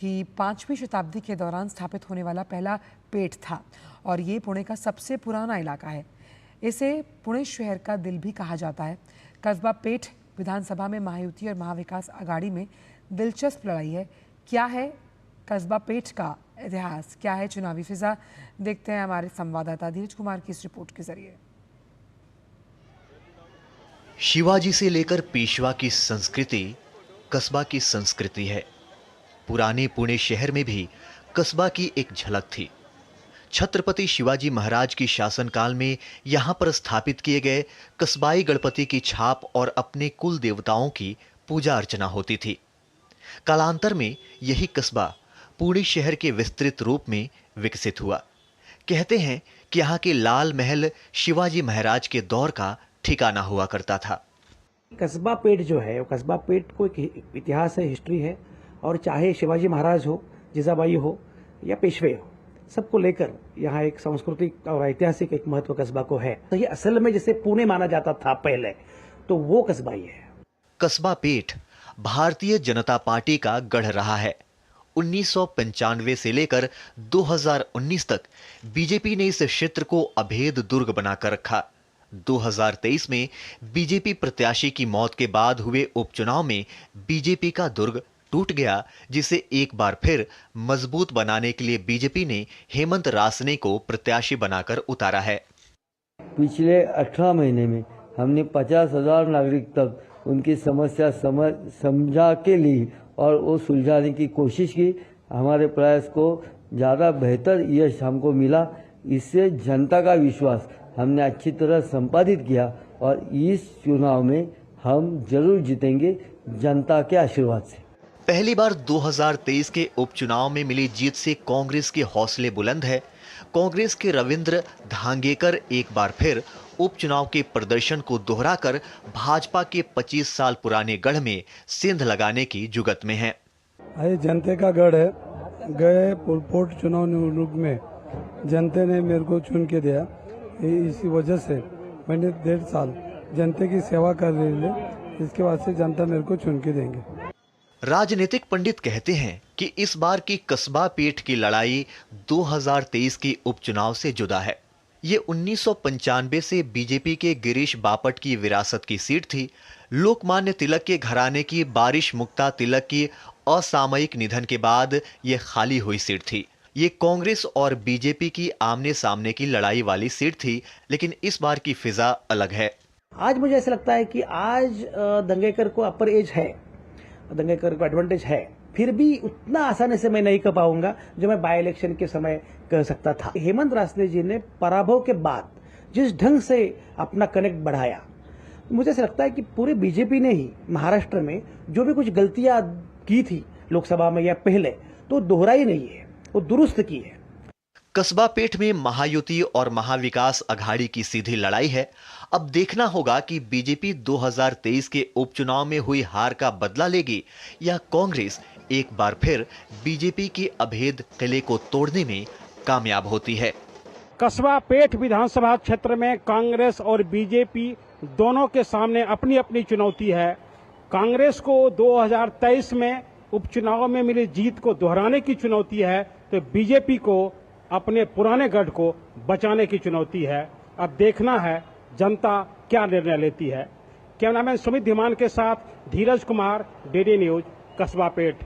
कि 5वीं शताब्दी के दौरान स्थापित होने वाला पहला पेठ था और ये पुणे का सबसे पुराना इलाका है। इसे पुणे शहर का दिल भी कहा जाता है। कस्बा पेठ विधानसभा में महायुति और महाविकास आघाड़ी में दिलचस्प लड़ाई है। क्या है कस्बा पेठ का इतिहास, क्या है चुनावी फिजा, देखते हैं हमारे संवाददाता धीरज कुमार की इस रिपोर्ट के जरिए। शिवाजी से लेकर पेशवा की संस्कृति कस्बा की संस्कृति है। पुराने पुणे शहर में भी कस्बा की एक झलक थी। छत्रपति शिवाजी महाराज की शासनकाल में यहां पर स्थापित किए गए कस्बाई गणपति की छाप और अपने कुल देवताओं की पूजा अर्चना होती थी। कालांतर में यही कस्बा पुणे शहर के विस्तृत रूप में विकसित हुआ। कहते हैं कि यहाँ के लाल महल शिवाजी महाराज के दौर का ठिकाना हुआ करता था। कस्बा पेठ जो है, कस्बा पेठ को एक इतिहास है, हिस्ट्री है, और चाहे शिवाजी महाराज हो, जीजाबाई हो या पेशवे हो, सबको लेकर यहाँ एक सांस्कृतिक और ऐतिहासिक एक महत्व कस्बा को है। तो ये असल में जैसे पुणे माना जाता था पहले, तो वो कस्बा ही है। कस्बा पेठ भारतीय जनता पार्टी का गढ़ रहा है। 1995 से लेकर 2019 तक बीजेपी ने इस क्षेत्र को अभेद दुर्ग बनाकर रखा। 2023 में बीजेपी प्रत्याशी की मौत के बाद हुए उपचुनाव में बीजेपी का दुर्ग टूट गया, जिसे एक बार फिर मजबूत बनाने के लिए बीजेपी ने हेमंत रासने को प्रत्याशी बनाकर उतारा है। पिछले 18 महीने में हमने 50,000 नागरिक तक उनकी समस्या समझा के ली और वो सुलझाने की कोशिश की। हमारे प्रयास को ज़्यादा बेहतर यश हमको मिला। इससे जनता का विश्वास हमने अच्छी तरह संपादित किया और इस चुनाव में हम जरूर जीतेंगे जनता के आशीर्वाद से। पहली बार 2023 के उपचुनाव में मिली जीत से कांग्रेस के हौसले बुलंद है। कांग्रेस के रविंद्र धांगेकर एक बार फिर उपचुनाव के प्रदर्शन को दोहराकर भाजपा के 25 साल पुराने गढ़ में सिंध लगाने की जुगत में है। ये जनता का गढ़ है। गए पोर्ट चुनाव में जनता ने मेरे को चुन के दिया। इसी वजह से मैंने 1.5 साल जनता की सेवा कर रही है। इसके बाद से जनता मेरे को चुन के देंगे। राजनीतिक पंडित कहते हैं कि इस बार की कस्बा पेठ की लड़ाई 2023 के उपचुनाव से जुदा है। ये 1995 से बीजेपी के गिरीश बापट की विरासत की सीट थी। लोकमान्य तिलक के घराने की बारिश मुक्ता तिलक की असामयिक निधन के बाद ये खाली हुई सीट थी। ये कांग्रेस और बीजेपी की आमने सामने की लड़ाई वाली सीट थी, लेकिन इस बार की फिजा अलग है। आज मुझे ऐसा लगता है कि आज दंगेकर को अपर एज है, दंगेकर को एडवांटेज है, फिर भी उतना आसानी से मैं नहीं कर पाऊंगा जो मैं बाय इलेक्शन के समय कर सकता था। हेमंत रासने जी ने पराभव के बाद जिस ढंग से अपना कनेक्ट बढ़ाया, मुझे ऐसा लगता है कि पूरे बीजेपी ने ही महाराष्ट्र में जो भी कुछ गलतियां की थी लोकसभा में या पहले, तो दोहराई नहीं है, वो दुरुस्त की है। कस्बा पेठ में महायुति और महाविकास आघाड़ी की सीधी लड़ाई है। अब देखना होगा कि बीजेपी 2023 के उपचुनाव में हुई हार का बदला लेगी या कांग्रेस एक बार फिर बीजेपी के अभेद किले को तोड़ने में कामयाब होती है। कस्बा पेठ विधानसभा क्षेत्र में कांग्रेस और बीजेपी दोनों के सामने अपनी अपनी चुनौती है। कांग्रेस को 2023 में उपचुनाव में मिली जीत को दोहराने की चुनौती है, तो बीजेपी को अपने पुराने गढ़ को बचाने की चुनौती है। अब देखना है जनता क्या निर्णय लेती है। कैमरामैन सुमित धीमान के साथ धीरज कुमार, डीडी न्यूज, कस्बा पेठ।